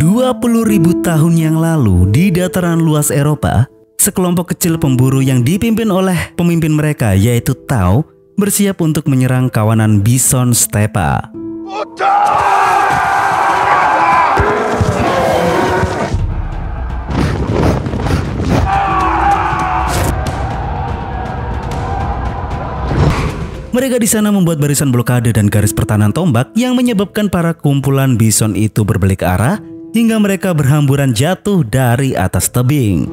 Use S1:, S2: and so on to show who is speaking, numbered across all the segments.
S1: 20.000 tahun yang lalu di dataran luas Eropa, sekelompok kecil pemburu yang dipimpin oleh pemimpin mereka yaitu Tao bersiap untuk menyerang kawanan bison stepa. Mereka di sana membuat barisan blokade dan garis pertahanan tombak yang menyebabkan para kumpulan bison itu berbalik arah hingga mereka berhamburan jatuh dari atas tebing.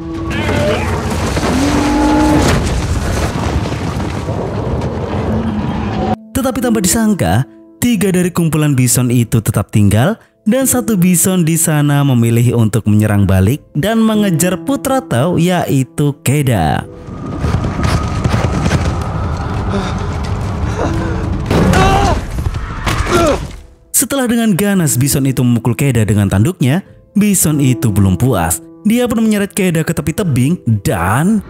S1: Tetapi tanpa disangka, 3 dari kumpulan bison itu tetap tinggal dan 1 bison di sana memilih untuk menyerang balik dan mengejar putra Tao yaitu Keda. Setelah dengan ganas bison itu memukul Keda dengan tanduknya, bison itu belum puas. Dia pun menyeret Keda ke tepi tebing dan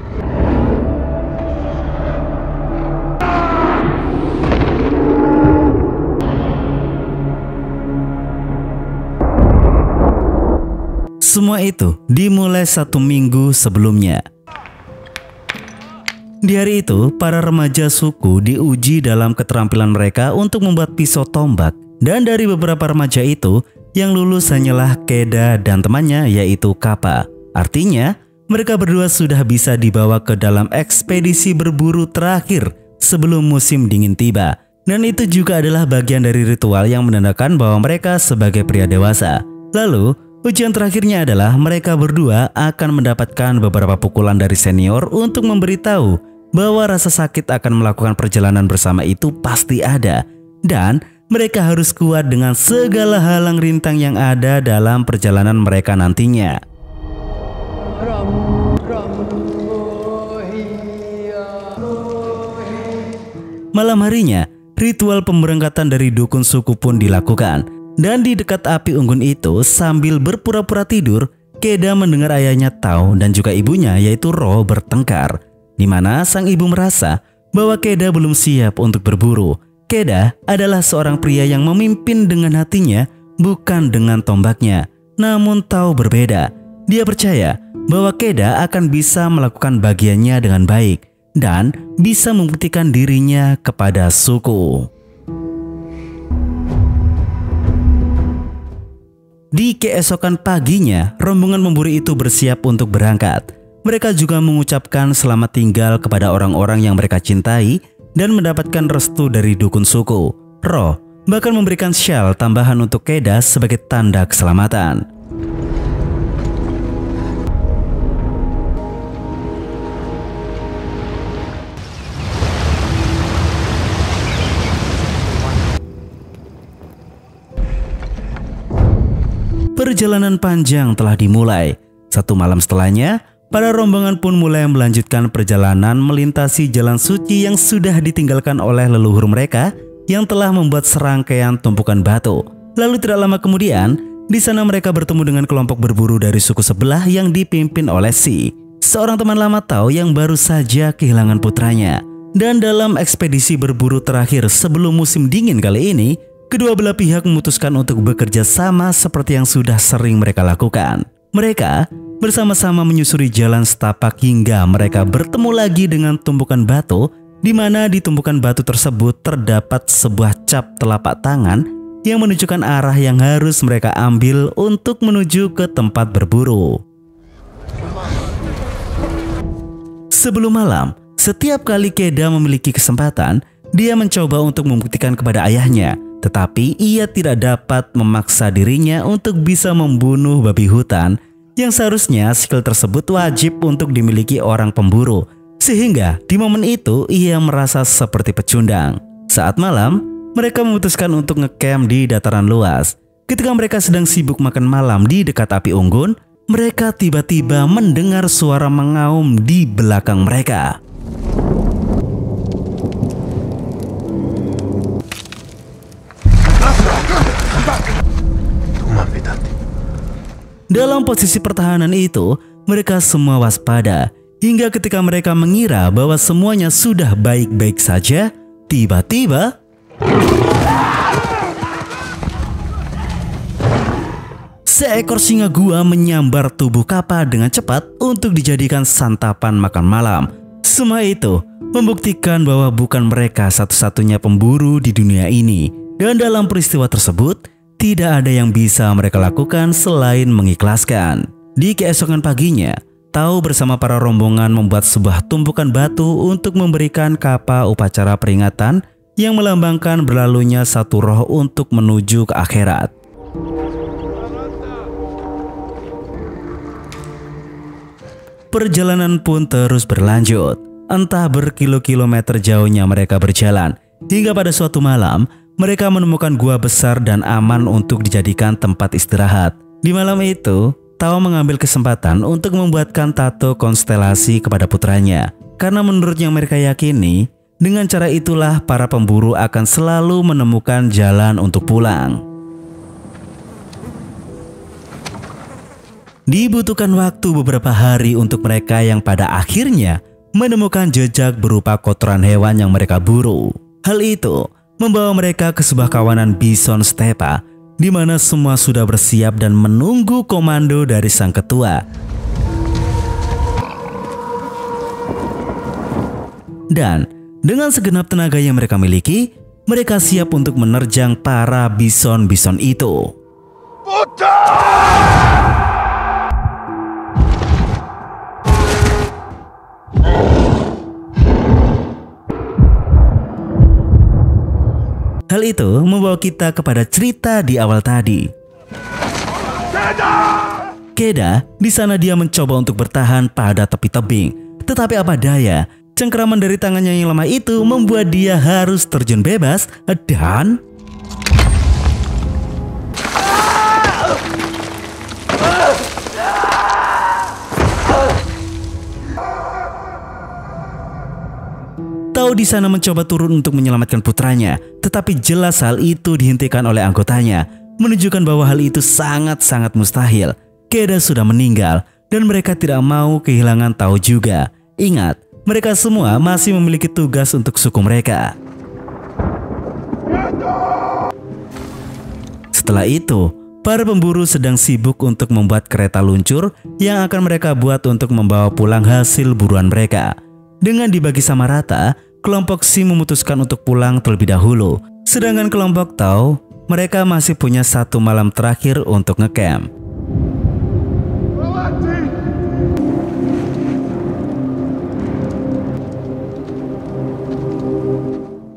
S1: semua itu dimulai 1 minggu sebelumnya. Di hari itu, para remaja suku diuji dalam keterampilan mereka untuk membuat pisau tombak. Dan dari beberapa remaja itu, yang lulus hanyalah Keda dan temannya yaitu Kappa. Artinya, mereka berdua sudah bisa dibawa ke dalam ekspedisi berburu terakhir sebelum musim dingin tiba. Dan itu juga adalah bagian dari ritual yang menandakan bahwa mereka sebagai pria dewasa. Lalu, ujian terakhirnya adalah mereka berdua akan mendapatkan beberapa pukulan dari senior untuk memberitahu bahwa rasa sakit akan melakukan perjalanan bersama itu pasti ada. Dan mereka harus kuat dengan segala halang rintang yang ada dalam perjalanan mereka nantinya. Malam harinya, ritual pemberangkatan dari dukun suku pun dilakukan. Dan di dekat api unggun itu, sambil berpura-pura tidur, Keda mendengar ayahnya Tao dan juga ibunya yaitu Ro bertengkar. Di mana sang ibu merasa bahwa Keda belum siap untuk berburu. Keda adalah seorang pria yang memimpin dengan hatinya, bukan dengan tombaknya. Namun Tao berbeda. Dia percaya bahwa Keda akan bisa melakukan bagiannya dengan baik dan bisa membuktikan dirinya kepada suku. Di keesokan paginya, rombongan pemburu itu bersiap untuk berangkat. Mereka juga mengucapkan selamat tinggal kepada orang-orang yang mereka cintai dan mendapatkan restu dari dukun suku. Ro bahkan memberikan shawl tambahan untuk Keda sebagai tanda keselamatan. Perjalanan panjang telah dimulai. 1 malam setelahnya, para rombongan pun mulai melanjutkan perjalanan melintasi jalan suci yang sudah ditinggalkan oleh leluhur mereka yang telah membuat serangkaian tumpukan batu. Lalu tidak lama kemudian, di sana mereka bertemu dengan kelompok berburu dari suku sebelah yang dipimpin oleh Si, seorang teman lama Tao yang baru saja kehilangan putranya. Dan dalam ekspedisi berburu terakhir sebelum musim dingin kali ini, kedua belah pihak memutuskan untuk bekerja sama seperti yang sudah sering mereka lakukan. Mereka bersama-sama menyusuri jalan setapak hingga mereka bertemu lagi dengan tumpukan batu, di mana di tumpukan batu tersebut terdapat sebuah cap telapak tangan yang menunjukkan arah yang harus mereka ambil untuk menuju ke tempat berburu. Sebelum malam, setiap kali Keda memiliki kesempatan, dia mencoba untuk membuktikan kepada ayahnya. Tetapi ia tidak dapat memaksa dirinya untuk bisa membunuh babi hutan yang seharusnya skill tersebut wajib untuk dimiliki orang pemburu. Sehingga di momen itu ia merasa seperti pecundang. Saat malam, mereka memutuskan untuk ngecamp di dataran luas. Ketika mereka sedang sibuk makan malam di dekat api unggun, mereka tiba-tiba mendengar suara mengaum di belakang mereka. Dalam posisi pertahanan itu, mereka semua waspada. Hingga ketika mereka mengira bahwa semuanya sudah baik-baik saja, tiba-tiba seekor singa gua menyambar tubuh Kappa dengan cepat untuk dijadikan santapan makan malam. Semua itu membuktikan bahwa bukan mereka satu-satunya pemburu di dunia ini. Dan dalam peristiwa tersebut, tidak ada yang bisa mereka lakukan selain mengikhlaskan. Di keesokan paginya, Tao bersama para rombongan membuat sebuah tumpukan batu untuk memberikan Kappa upacara peringatan yang melambangkan berlalunya satu roh untuk menuju ke akhirat. Perjalanan pun terus berlanjut. Entah berkilo-kilometer jauhnya mereka berjalan, hingga pada suatu malam mereka menemukan gua besar dan aman untuk dijadikan tempat istirahat. Di malam itu, Tao mengambil kesempatan untuk membuatkan tato konstelasi kepada putranya. Karena menurut yang mereka yakini, dengan cara itulah para pemburu akan selalu menemukan jalan untuk pulang. Dibutuhkan waktu beberapa hari untuk mereka yang pada akhirnya menemukan jejak berupa kotoran hewan yang mereka buru. Hal itu membawa mereka ke sebuah kawanan bison stepa, di mana semua sudah bersiap dan menunggu komando dari sang ketua. Dan dengan segenap tenaga yang mereka miliki, mereka siap untuk menerjang para bison-bison itu. Hal itu membawa kita kepada cerita di awal tadi. Keda, di sana dia mencoba untuk bertahan pada tepi tebing. Tetapi apa daya, cengkeraman dari tangannya yang lemah itu membuat dia harus terjun bebas dan Tao di sana mencoba turun untuk menyelamatkan putranya, tetapi jelas hal itu dihentikan oleh anggotanya, menunjukkan bahwa hal itu sangat-sangat mustahil. Keda sudah meninggal dan mereka tidak mau kehilangan Tao juga. Ingat, mereka semua masih memiliki tugas untuk suku mereka. Setelah itu, para pemburu sedang sibuk untuk membuat kereta luncur yang akan mereka buat untuk membawa pulang hasil buruan mereka. Dengan dibagi sama rata, kelompok Si memutuskan untuk pulang terlebih dahulu. Sedangkan kelompok Tao, mereka masih punya satu malam terakhir untuk ngecamp.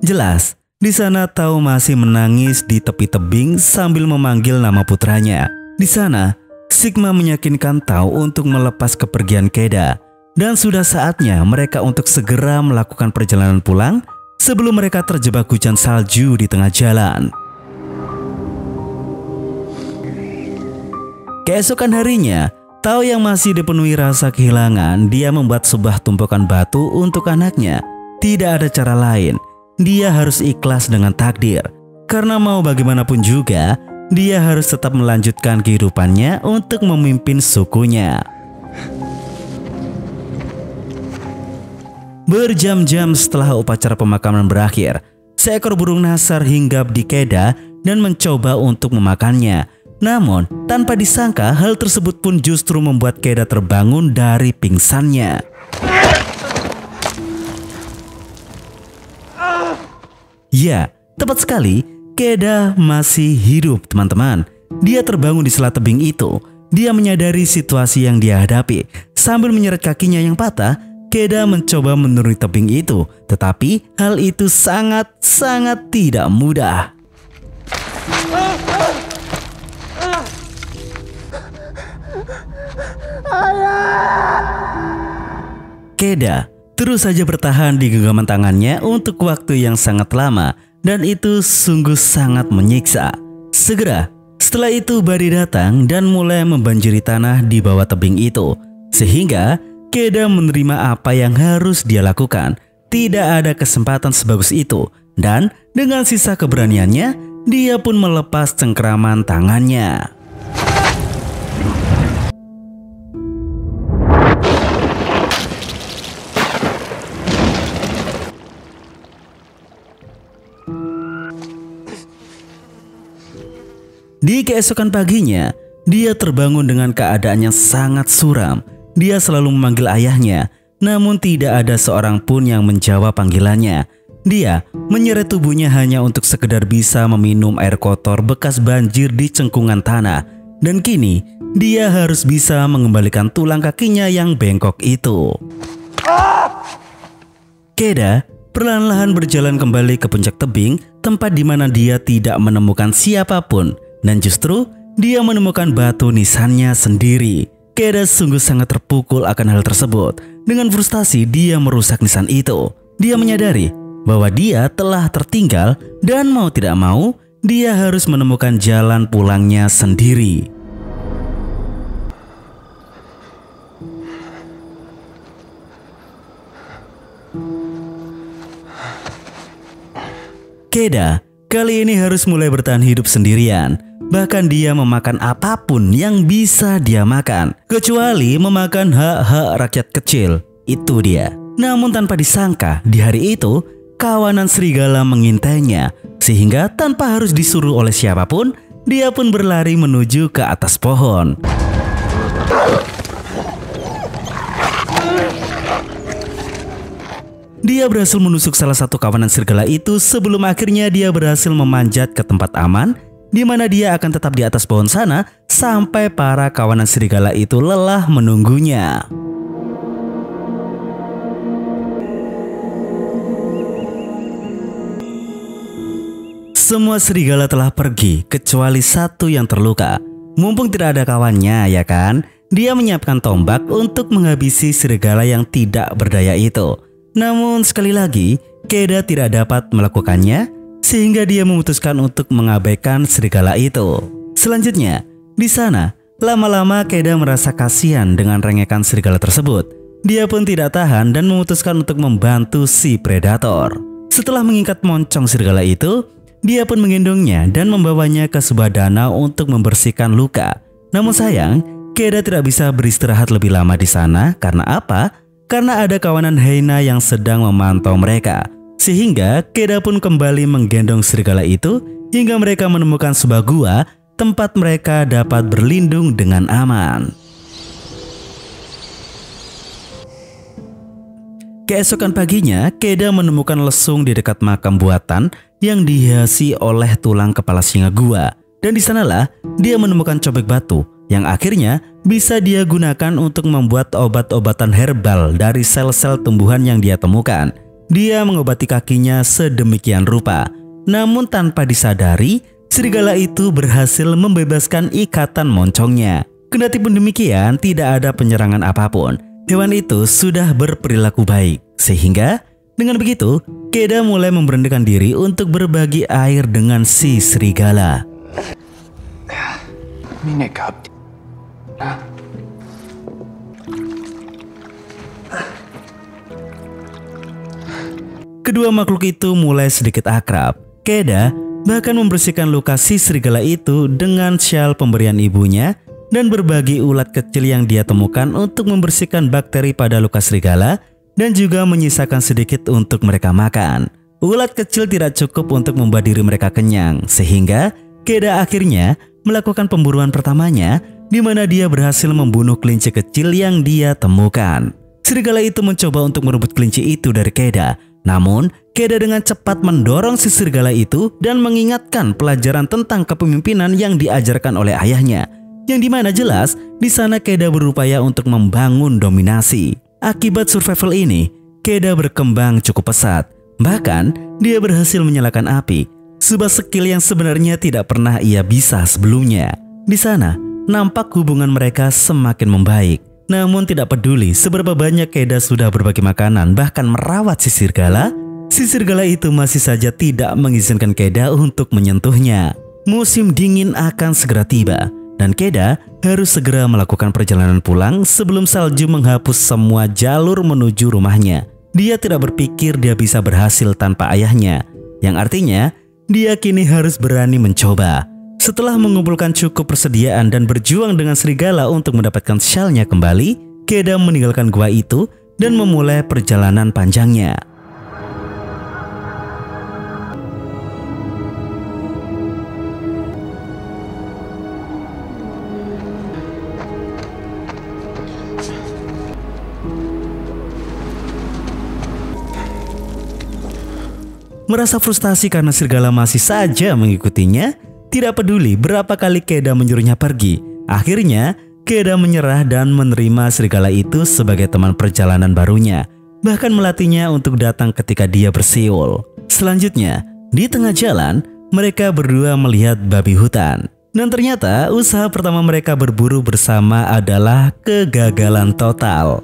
S1: Jelas, di sana Tao masih menangis di tepi tebing sambil memanggil nama putranya. Di sana, Sigma meyakinkan Tao untuk melepas kepergian Keda. Dan sudah saatnya mereka untuk segera melakukan perjalanan pulang sebelum mereka terjebak hujan salju di tengah jalan. Keesokan harinya, Tao yang masih dipenuhi rasa kehilangan, dia membuat sebuah tumpukan batu untuk anaknya. Tidak ada cara lain, dia harus ikhlas dengan takdir. Karena mau bagaimanapun juga, dia harus tetap melanjutkan kehidupannya untuk memimpin sukunya. Berjam-jam setelah upacara pemakaman berakhir, seekor burung nasar hinggap di Keda dan mencoba untuk memakannya. Namun, tanpa disangka hal tersebut pun justru membuat Keda terbangun dari pingsannya. Ya, tepat sekali, Keda masih hidup, teman-teman. Dia terbangun di sela tebing itu. Dia menyadari situasi yang dia hadapi. Sambil menyeret kakinya yang patah, Keda mencoba menuruni tebing itu, tetapi hal itu sangat-sangat tidak mudah. Keda terus saja bertahan di genggaman tangannya untuk waktu yang sangat lama, dan itu sungguh sangat menyiksa. Segera setelah itu badai datang dan mulai membanjiri tanah di bawah tebing itu, sehingga Keda menerima apa yang harus dia lakukan. Tidak ada kesempatan sebagus itu, dan dengan sisa keberaniannya, dia pun melepas cengkeraman tangannya. Di keesokan paginya, Dia terbangun dengan keadaan yang sangat suram. Dia selalu memanggil ayahnya, namun tidak ada seorang pun yang menjawab panggilannya. Dia menyeret tubuhnya hanya untuk sekedar bisa meminum air kotor bekas banjir di cengkungan tanah. Dan kini dia harus bisa mengembalikan tulang kakinya yang bengkok itu. Kedah perlahan-lahan berjalan kembali ke puncak tebing, tempat di mana dia tidak menemukan siapapun, dan justru dia menemukan batu nisannya sendiri. Kedah sungguh sangat terpukul akan hal tersebut. Dengan frustasi dia merusak nisan itu. Dia menyadari bahwa dia telah tertinggal dan mau tidak mau dia harus menemukan jalan pulangnya sendiri. Kedah kali ini harus mulai bertahan hidup sendirian. Bahkan dia memakan apapun yang bisa dia makan, kecuali memakan hak-hak rakyat kecil. Itu dia. Namun tanpa disangka, di hari itu kawanan serigala mengintainya, sehingga tanpa harus disuruh oleh siapapun, dia pun berlari menuju ke atas pohon. Dia berhasil menusuk salah satu kawanan serigala itu sebelum akhirnya dia berhasil memanjat ke tempat aman, di mana dia akan tetap di atas pohon sana sampai para kawanan serigala itu lelah menunggunya. Semua serigala telah pergi kecuali satu yang terluka. Mumpung tidak ada kawannya, ya kan? Dia menyiapkan tombak untuk menghabisi serigala yang tidak berdaya itu. Namun sekali lagi, Kedah tidak dapat melakukannya, sehingga dia memutuskan untuk mengabaikan serigala itu. Selanjutnya, di sana, lama-lama Kedah merasa kasihan dengan rengekan serigala tersebut. Dia pun tidak tahan dan memutuskan untuk membantu si predator. Setelah mengikat moncong serigala itu, dia pun menggendongnya dan membawanya ke sebuah danau untuk membersihkan luka. Namun sayang, Kedah tidak bisa beristirahat lebih lama di sana. Karena apa? Karena ada kawanan hyena yang sedang memantau mereka. Sehingga Kedah pun kembali menggendong serigala itu hingga mereka menemukan sebuah gua tempat mereka dapat berlindung dengan aman. Keesokan paginya, Kedah menemukan lesung di dekat makam buatan yang dihiasi oleh tulang kepala singa gua. Dan di sanalah dia menemukan cobek batu yang akhirnya bisa dia gunakan untuk membuat obat-obatan herbal dari sel-sel tumbuhan yang dia temukan. Dia mengobati kakinya sedemikian rupa. Namun tanpa disadari, serigala itu berhasil membebaskan ikatan moncongnya. Kendati pun demikian, tidak ada penyerangan apapun. Hewan itu sudah berperilaku baik. Sehingga dengan begitu, Kedah mulai memberanikan diri untuk berbagi air dengan si serigala. Kedua makhluk itu mulai sedikit akrab. Kedah bahkan membersihkan luka si serigala itu dengan syal pemberian ibunya dan berbagi ulat kecil yang dia temukan untuk membersihkan bakteri pada luka serigala dan juga menyisakan sedikit untuk mereka makan. Ulat kecil tidak cukup untuk membuat diri mereka kenyang, sehingga Kedah akhirnya melakukan pemburuan pertamanya, di mana dia berhasil membunuh kelinci kecil yang dia temukan. Serigala itu mencoba untuk merebut kelinci itu dari Kedah. Namun, Kedah dengan cepat mendorong si serigala itu dan mengingatkan pelajaran tentang kepemimpinan yang diajarkan oleh ayahnya. Yang dimana jelas, di sana Kedah berupaya untuk membangun dominasi. Akibat survival ini, Kedah berkembang cukup pesat. Bahkan, dia berhasil menyalakan api. Sebuah skill yang sebenarnya tidak pernah ia bisa sebelumnya. Di sana, nampak hubungan mereka semakin membaik. Namun tidak peduli seberapa banyak Kedah sudah berbagi makanan bahkan merawat si serigala itu masih saja tidak mengizinkan Kedah untuk menyentuhnya. Musim dingin akan segera tiba dan Kedah harus segera melakukan perjalanan pulang sebelum salju menghapus semua jalur menuju rumahnya. Dia tidak berpikir dia bisa berhasil tanpa ayahnya, yang artinya dia kini harus berani mencoba. Setelah mengumpulkan cukup persediaan dan berjuang dengan serigala untuk mendapatkan syalnya kembali, Kedah meninggalkan gua itu dan memulai perjalanan panjangnya. Merasa frustasi karena serigala masih saja mengikutinya, tidak peduli berapa kali Keda menyuruhnya pergi. Akhirnya, Keda menyerah dan menerima serigala itu sebagai teman perjalanan barunya, bahkan melatihnya untuk datang ketika dia bersiul. Selanjutnya, di tengah jalan, mereka berdua melihat babi hutan. Dan ternyata usaha pertama mereka berburu bersama adalah kegagalan total.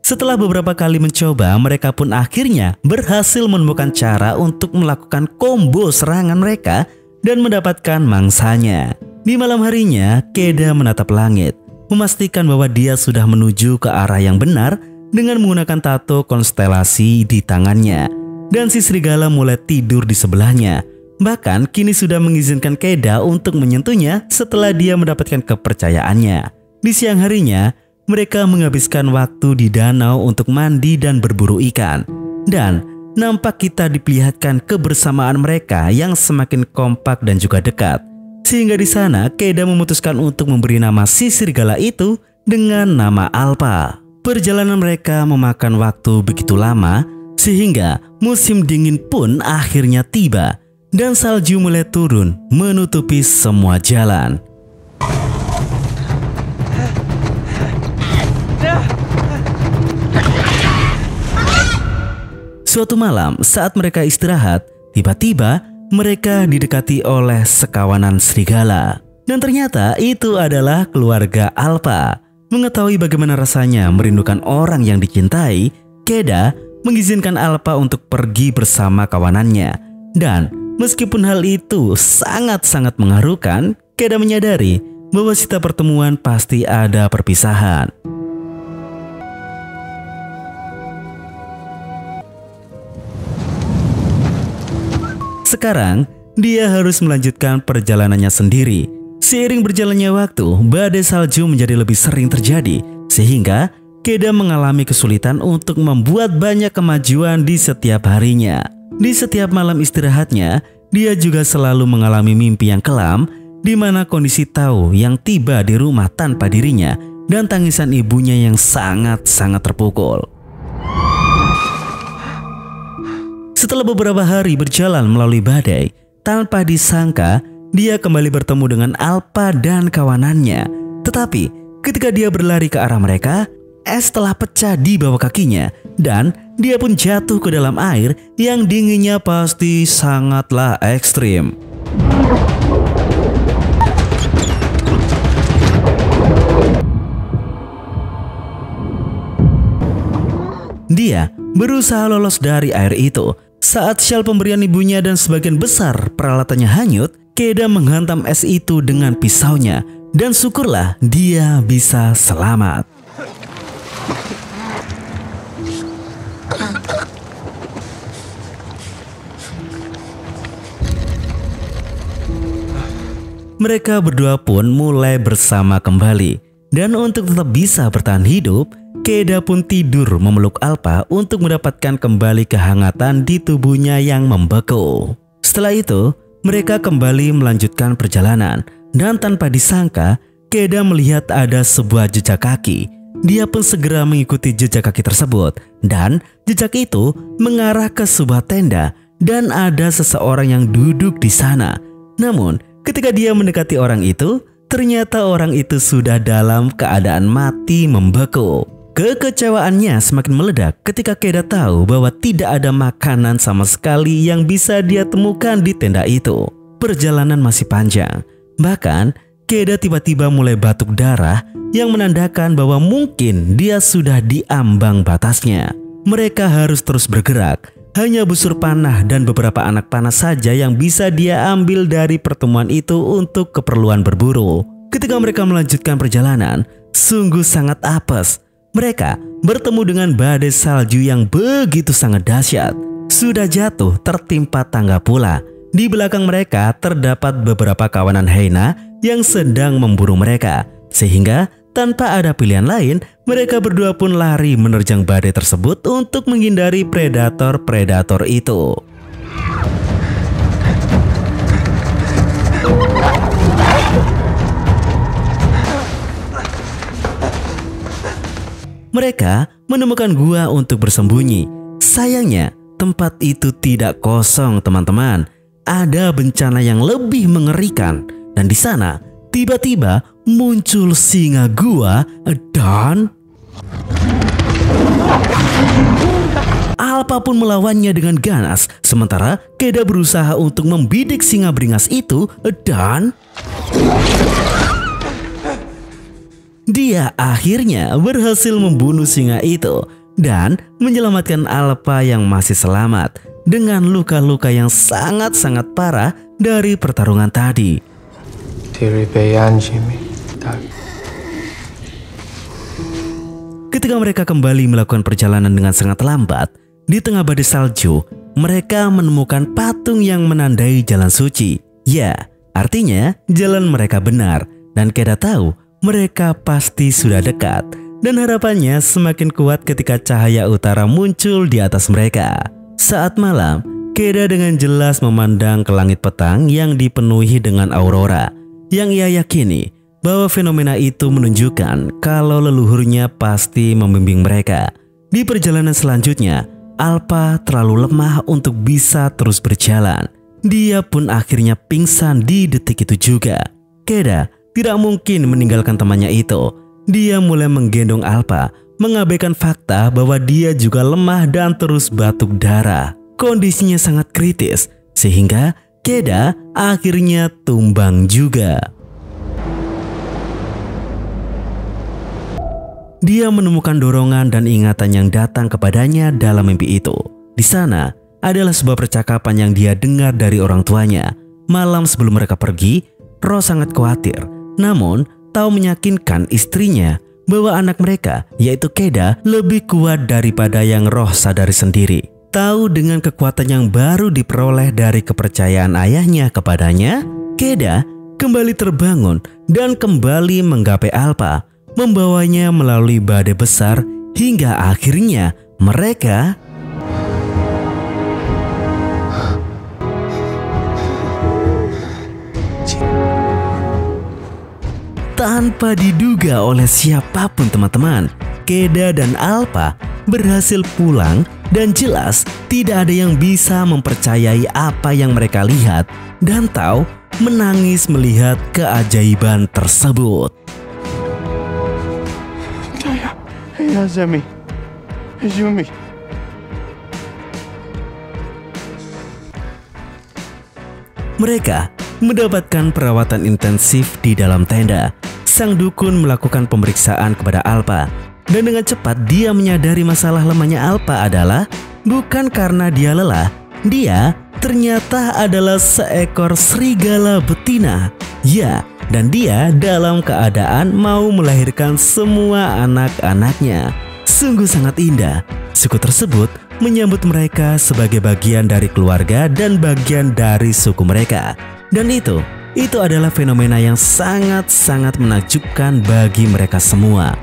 S1: Setelah beberapa kali mencoba, mereka pun akhirnya berhasil menemukan cara untuk melakukan combo serangan mereka dan mendapatkan mangsanya. Di malam harinya, Keda menatap langit, memastikan bahwa dia sudah menuju ke arah yang benar dengan menggunakan tato konstelasi di tangannya. Dan si serigala mulai tidur di sebelahnya. Bahkan kini sudah mengizinkan Keda untuk menyentuhnya setelah dia mendapatkan kepercayaannya. Di siang harinya, mereka menghabiskan waktu di danau untuk mandi dan berburu ikan. Dan nampak kita diperlihatkan kebersamaan mereka yang semakin kompak dan juga dekat. Sehingga di sana Keda memutuskan untuk memberi nama si serigala itu dengan nama Alpa. Perjalanan mereka memakan waktu begitu lama sehingga musim dingin pun akhirnya tiba dan salju mulai turun menutupi semua jalan. Suatu malam saat mereka istirahat, tiba-tiba mereka didekati oleh sekawanan serigala. Dan ternyata itu adalah keluarga Alpa. Mengetahui bagaimana rasanya merindukan orang yang dicintai, Keda mengizinkan Alpa untuk pergi bersama kawanannya. Dan meskipun hal itu sangat-sangat mengharukan, Keda menyadari bahwa setiap pertemuan pasti ada perpisahan. Sekarang, dia harus melanjutkan perjalanannya sendiri. Seiring berjalannya waktu, badai salju menjadi lebih sering terjadi, sehingga Keda mengalami kesulitan untuk membuat banyak kemajuan di setiap harinya. Di setiap malam istirahatnya, dia juga selalu mengalami mimpi yang kelam, di mana kondisi Tao yang tiba di rumah tanpa dirinya, dan tangisan ibunya yang sangat-sangat terpukul. Setelah beberapa hari berjalan melalui badai, tanpa disangka dia kembali bertemu dengan Alpa dan kawanannya. Tetapi ketika dia berlari ke arah mereka, es telah pecah di bawah kakinya dan dia pun jatuh ke dalam air yang dinginnya pasti sangatlah ekstrim. Dia berusaha lolos dari air itu. Saat syal pemberian ibunya dan sebagian besar peralatannya hanyut, Keda menghantam es itu dengan pisaunya dan syukurlah dia bisa selamat. Mereka berdua pun mulai bersama kembali. Dan untuk tetap bisa bertahan hidup, Keda pun tidur memeluk Alpa untuk mendapatkan kembali kehangatan di tubuhnya yang membeku. Setelah itu, mereka kembali melanjutkan perjalanan. Dan tanpa disangka, Keda melihat ada sebuah jejak kaki. Dia pun segera mengikuti jejak kaki tersebut. Dan jejak itu mengarah ke sebuah tenda. Dan ada seseorang yang duduk di sana. Namun, ketika dia mendekati orang itu, ternyata orang itu sudah dalam keadaan mati membeku. Kekecewaannya semakin meledak ketika Keda tahu bahwa tidak ada makanan sama sekali yang bisa dia temukan di tenda itu. Perjalanan masih panjang. Bahkan, Keda tiba-tiba mulai batuk darah yang menandakan bahwa mungkin dia sudah di ambang batasnya. Mereka harus terus bergerak. Hanya busur panah dan beberapa anak panah saja yang bisa dia ambil dari pertemuan itu untuk keperluan berburu. Ketika mereka melanjutkan perjalanan, sungguh sangat apes. Mereka bertemu dengan badai salju yang begitu sangat dahsyat. Sudah jatuh tertimpa tangga pula. Di belakang mereka terdapat beberapa kawanan hyena yang sedang memburu mereka. Sehingga tanpa ada pilihan lain, mereka berdua pun lari menerjang badai tersebut untuk menghindari predator-predator itu. mereka menemukan gua untuk bersembunyi. Sayangnya, tempat itu tidak kosong, teman-teman. Ada bencana yang lebih mengerikan, dan di sana tiba-tiba muncul singa gua dan Alpa pun melawannya dengan ganas. Sementara Keda berusaha untuk membidik singa beringas itu dan dia akhirnya berhasil membunuh singa itu dan menyelamatkan Alpa yang masih selamat dengan luka-luka yang sangat-sangat parah dari pertarungan tadi. Ketika mereka kembali melakukan perjalanan dengan sangat lambat, di tengah badai salju, mereka menemukan patung yang menandai jalan suci. Ya, artinya jalan mereka benar dan Keda tahu mereka pasti sudah dekat. Dan harapannya semakin kuat ketika cahaya utara muncul di atas mereka. Saat malam, Keda dengan jelas memandang ke langit petang yang dipenuhi dengan aurora. Yang ia yakini bahwa fenomena itu menunjukkan kalau leluhurnya pasti membimbing mereka. Di perjalanan selanjutnya, Alpa terlalu lemah untuk bisa terus berjalan. Dia pun akhirnya pingsan di detik itu juga. Keda tidak mungkin meninggalkan temannya itu. Dia mulai menggendong Alpa, mengabaikan fakta bahwa dia juga lemah dan terus batuk darah. Kondisinya sangat kritis, sehingga Keda akhirnya tumbang juga. Dia menemukan dorongan dan ingatan yang datang kepadanya dalam mimpi itu. Di sana adalah sebuah percakapan yang dia dengar dari orang tuanya. Malam sebelum mereka pergi, Ro sangat khawatir. Namun, tahu meyakinkan istrinya bahwa anak mereka, yaitu Keda, lebih kuat daripada yang Roh sadari sendiri. Tahu dengan kekuatan yang baru diperoleh dari kepercayaan ayahnya kepadanya, Keda kembali terbangun dan kembali menggapai Alpa, membawanya melalui badai besar hingga akhirnya mereka tanpa diduga oleh siapapun, teman-teman, Keda dan Alpa berhasil pulang dan jelas tidak ada yang bisa mempercayai apa yang mereka lihat dan tahu menangis melihat keajaiban tersebut.
S2: Azami, Azumi.
S1: Mereka mendapatkan perawatan intensif di dalam tenda. Sang dukun melakukan pemeriksaan kepada Alpa dan dengan cepat dia menyadari masalah lemahnya Alpa adalah bukan karena dia lelah. Dia ternyata adalah seekor serigala betina. Ya, dan dia dalam keadaan mau melahirkan semua anak-anaknya. Sungguh sangat indah. Suku tersebut menyambut mereka sebagai bagian dari keluarga dan bagian dari suku mereka. Dan itu adalah fenomena yang sangat-sangat menakjubkan bagi mereka semua.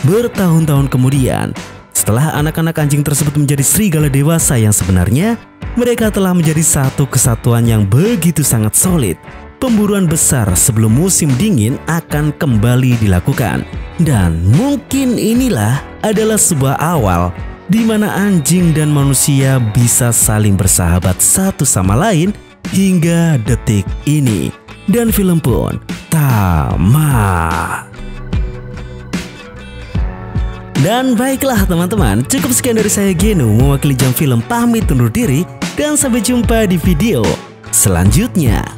S1: Bertahun-tahun kemudian, setelah anak-anak anjing tersebut menjadi serigala dewasa yang sebenarnya, mereka telah menjadi satu kesatuan yang begitu sangat solid. Pemburuan besar sebelum musim dingin akan kembali dilakukan. Dan mungkin inilah adalah sebuah awal di mana anjing dan manusia bisa saling bersahabat satu sama lain hingga detik ini. Dan film pun tamat. Dan baiklah teman-teman, cukup sekian dari saya Genu mewakili Jam Film pamit undur diri dan sampai jumpa di video selanjutnya.